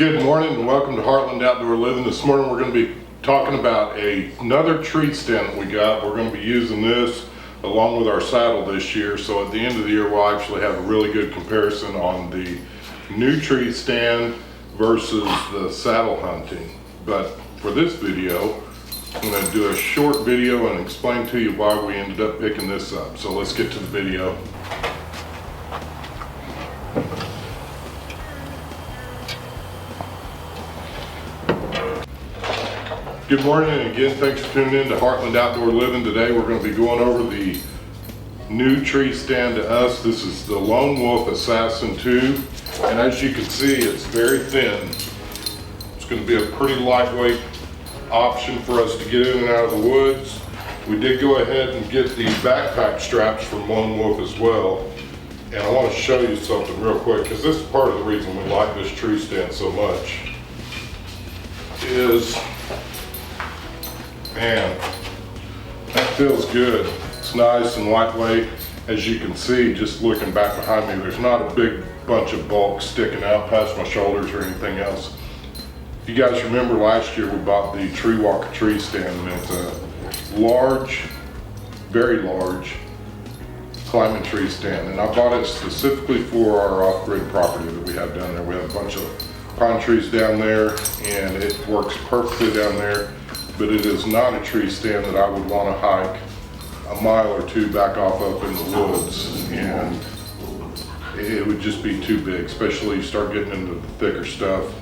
Good morning and welcome to Heartland Outdoor Living. This morning we're going to be talking about another tree stand that we got. We're going to be using this along with our saddle this year, so at the end of the year we'll actually have a really good comparison on the new tree stand versus the saddle hunting. But for this video, I'm going to do a short video and explain to you why we ended up picking this up. So let's get to the video. Good morning, and again, thanks for tuning in to Heartland Outdoor Living. Today we're going to be going over the new tree stand to us. This is the Lone Wolf Assassin 2, and as you can see, it's very thin. It's going to be a pretty lightweight option for us to get in and out of the woods. We did go ahead and get the backpack straps from Lone Wolf as well, and I want to show you something real quick, because this is part of the reason we like this tree stand so much. Man, that feels good. It's nice and lightweight. As you can see, just looking back behind me, there's not a big bunch of bulk sticking out past my shoulders or anything else. If you guys remember last year, we bought the Tree Walker tree stand, and it's a large, very large climbing tree stand. And I bought it specifically for our off-grid property that we have down there. We have a bunch of pine trees down there, and it works perfectly down there. But it is not a tree stand that I would want to hike a mile or two back off up in the woods, and it would just be too big, especially you start getting into the thicker stuff.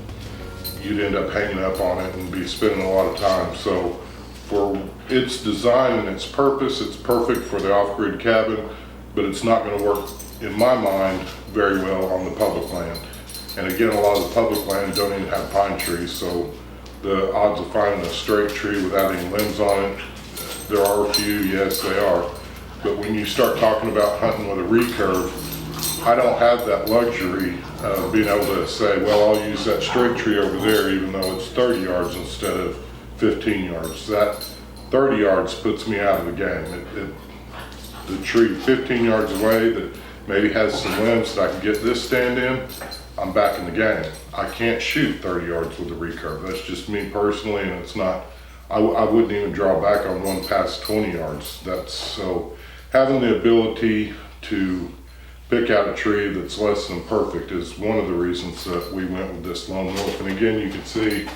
You'd end up hanging up on it and be spending a lot of time. So for its design and its purpose, it's perfect for the off-grid cabin, but it's not going to work, in my mind, very well on the public land. And again, a lot of the public land don't even have pine trees, so the odds of finding a straight tree without any limbs on it, there are a few, yes they are. But when you start talking about hunting with a recurve, I don't have that luxury of being able to say, well, I'll use that straight tree over there even though it's 30 yards instead of 15 yards. That 30 yards puts me out of the game. The tree 15 yards away that maybe has some limbs that I can get this stand in, I'm back in the game. I can't shoot 30 yards with a recurve. That's just me personally, and it's not, I wouldn't even draw back on one past 20 yards. So having the ability to pick out a tree that's less than perfect is one of the reasons that we went with this Lone Wolf. And again, you can see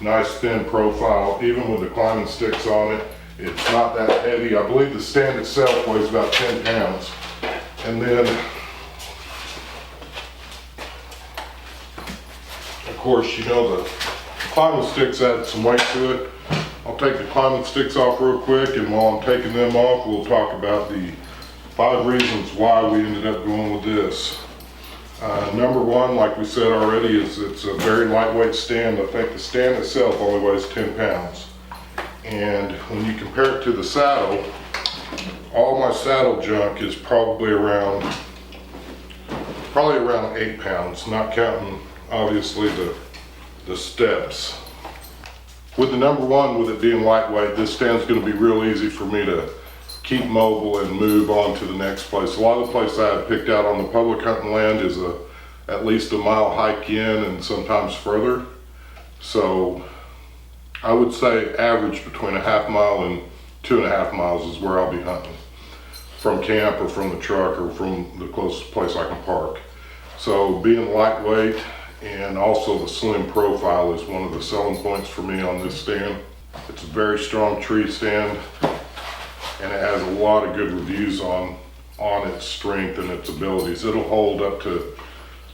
nice thin profile, even with the climbing sticks on it. It's not that heavy. I believe the stand itself weighs about 10 pounds. And then, of course, you know, the climbing sticks add some weight to it. I'll take the climbing sticks off real quick, and while I'm taking them off, we'll talk about the 5 reasons why we ended up going with this. Number one, like we said already, is it's a very lightweight stand. I think the stand itself only weighs 10 pounds. And when you compare it to the saddle, all my saddle junk is probably around 8 pounds, not counting obviously the steps. With the number one, with it being lightweight, this stand's going to be real easy for me to keep mobile and move on to the next place. A lot of the places I have picked out on the public hunting land is at least a mile hike in and sometimes further. So I would say average between a half mile and 2.5 miles is where I'll be hunting from camp or from the truck or from the closest place I can park. So being lightweight and also the slim profile is one of the selling points for me on this stand. It's a very strong tree stand, and it has a lot of good reviews on its strength and its abilities. It'll hold up to,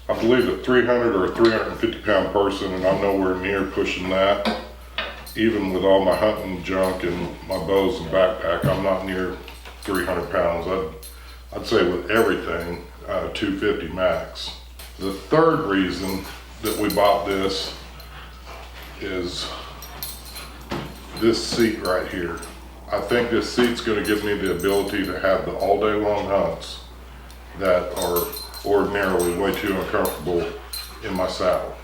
I believe, a 300 or a 350 pound person, and I'm nowhere near pushing that. Even with all my hunting junk and my bows and backpack, I'm not near 300 pounds. I'd say with everything, 250 max. The third reason that we bought this is this seat right here. I think this seat's going to give me the ability to have the all day long hunts that are ordinarily way too uncomfortable in my saddle.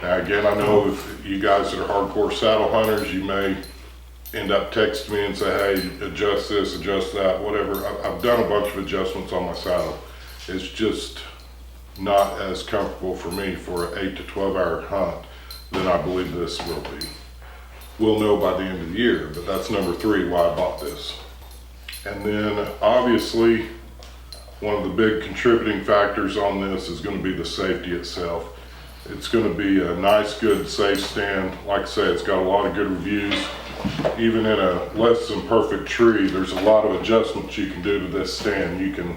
Now again, I know if you guys that are hardcore saddle hunters, you may end up texting me and say, hey, adjust this, adjust that, whatever. I've done a bunch of adjustments on my saddle. It's just not as comfortable for me for an 8 to 12 hour hunt than I believe this will be. We'll know by the end of the year, but that's number 3 why I bought this. And then obviously one of the big contributing factors on this is going to be the safety itself. It's going to be a nice, good, safe stand. Like I say, it's got a lot of good reviews. Even in a less than perfect tree, there's a lot of adjustments you can do to this stand. You can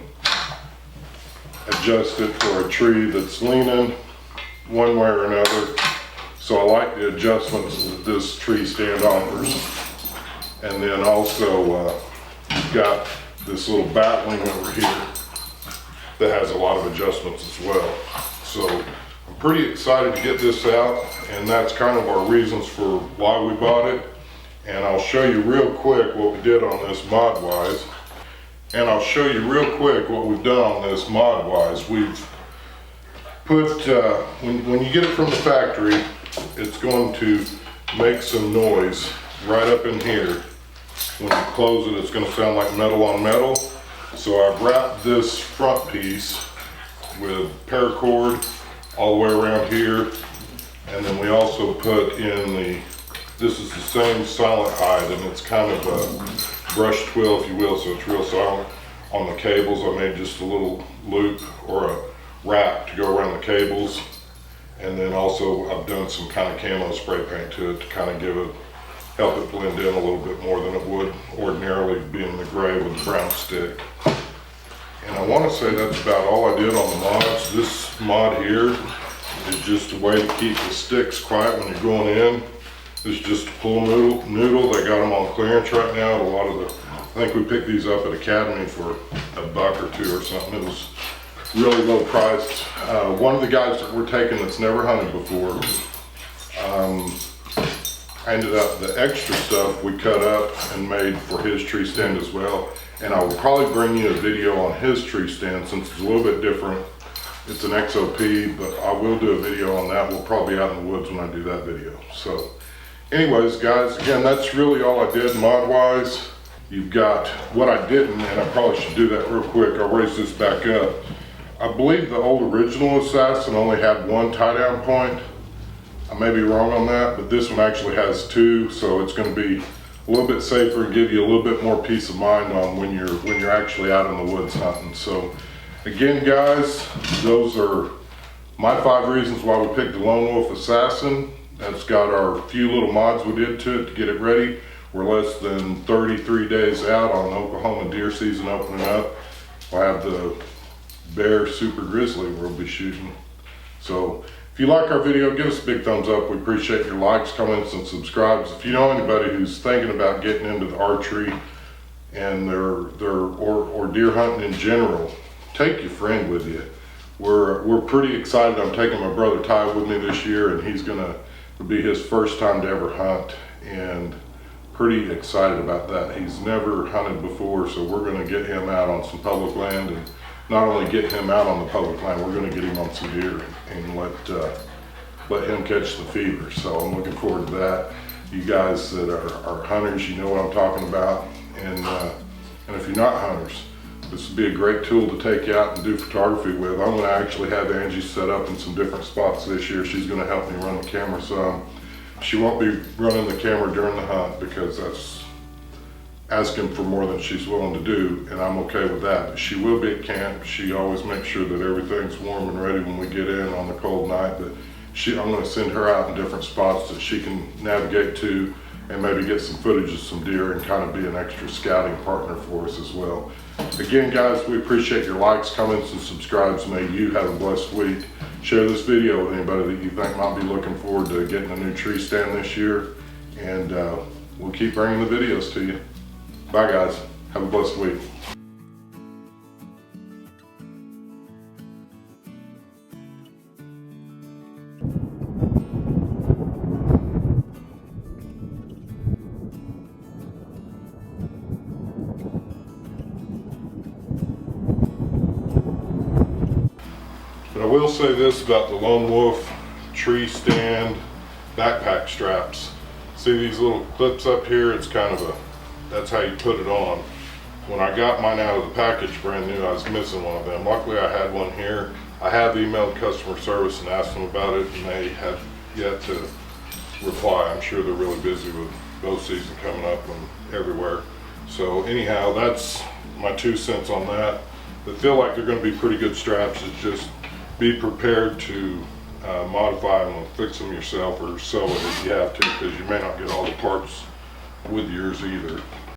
adjust it for a tree that's leaning one way or another. So I like the adjustments that this tree stand offers. And then also you've got this little batwing over here that has a lot of adjustments as well. So I'm pretty excited to get this out, and that's kind of our reasons for why we bought it. And I'll show you real quick what we did on this mod-wise. And I'll show you real quick what we've done on this mod-wise. We've put, when you get it from the factory, it's going to make some noise right up in here. When you close it, it's going to sound like metal on metal. So I've wrapped this front piece with paracord all the way around here. And then we also put in this is the same silent hide, and it's kind of a brush twill, if you will, so it's real silent. On the cables, I made just a little loop or a wrap to go around the cables. And then also I've done some kind of camo spray paint to it to kind of help it blend in a little bit more than it would ordinarily being the gray with the brown stick. And I want to say that's about all I did on the mods. This mod here is just a way to keep the sticks quiet when you're going in. It's just a pull noodle. They got them on clearance right now at I think we picked these up at Academy for $1 or $2 or something. It was really low priced. One of the guys that we're taking that's never hunted before, ended up the extra stuff we cut up and made for his tree stand as well. And I will probably bring you a video on his tree stand since it's a little bit different. It's an XOP, but I will do a video on that. We'll probably be out in the woods when I do that video. So anyways, guys, again, that's really all I did mod-wise. You've got what I didn't, and I probably should do that real quick. I'll raise this back up. I believe the old original Assassin only had 1 tie-down point. I may be wrong on that, but this one actually has 2, so it's going to be a little bit safer and give you a little bit more peace of mind on when you're actually out in the woods hunting. So again, guys, those are my 5 reasons why we picked the Lone Wolf Assassin. That's got our few little mods we did to it to get it ready. We're less than 33 days out on Oklahoma deer season opening up. We'll have the bear super grizzly we'll be shooting. So if you like our video, give us a big thumbs up. We appreciate your likes, comments, and subscribes. If you know anybody who's thinking about getting into the archery and or deer hunting in general, take your friend with you. We're pretty excited. I'm taking my brother Ty with me this year, and it'll be his first time to ever hunt, and pretty excited about that. He's never hunted before, so we're going to get him out on some public land, and not only get him out on the public land, we're going to get him on some deer and let him catch the fever. So I'm looking forward to that. You guys that are hunters, you know what I'm talking about, and if you're not hunters, this would be a great tool to take you out and do photography with. I'm going to actually have Angie set up in some different spots this year. She's going to help me run the camera some. She won't be running the camera during the hunt because that's asking for more than she's willing to do, and I'm okay with that. But she will be at camp. She always makes sure that everything's warm and ready when we get in on the cold night. But I'm going to send her out in different spots that she can navigate to and maybe get some footage of some deer and kind of be an extra scouting partner for us as well. Again, guys, we appreciate your likes, comments, and subscribes. May you have a blessed week. Share this video with anybody that you think might be looking forward to getting a new tree stand this year, and we'll keep bringing the videos to you. Bye, guys. Have a blessed week. But I will say this about the Lone Wolf Treestand backpack straps. See these little clips up here? It's kind of that's how you put it on. When I got mine out of the package brand new, I was missing one of them. Luckily I had one here. I have emailed customer service and asked them about it, and they have yet to reply. I'm sure they're really busy with bow season coming up and everywhere. So anyhow, that's my 2 cents on that. They feel like they're going to be pretty good straps. It's just be prepared to modify them, fix them yourself, or sew it if you have to, because you may not get all the parts with yours either.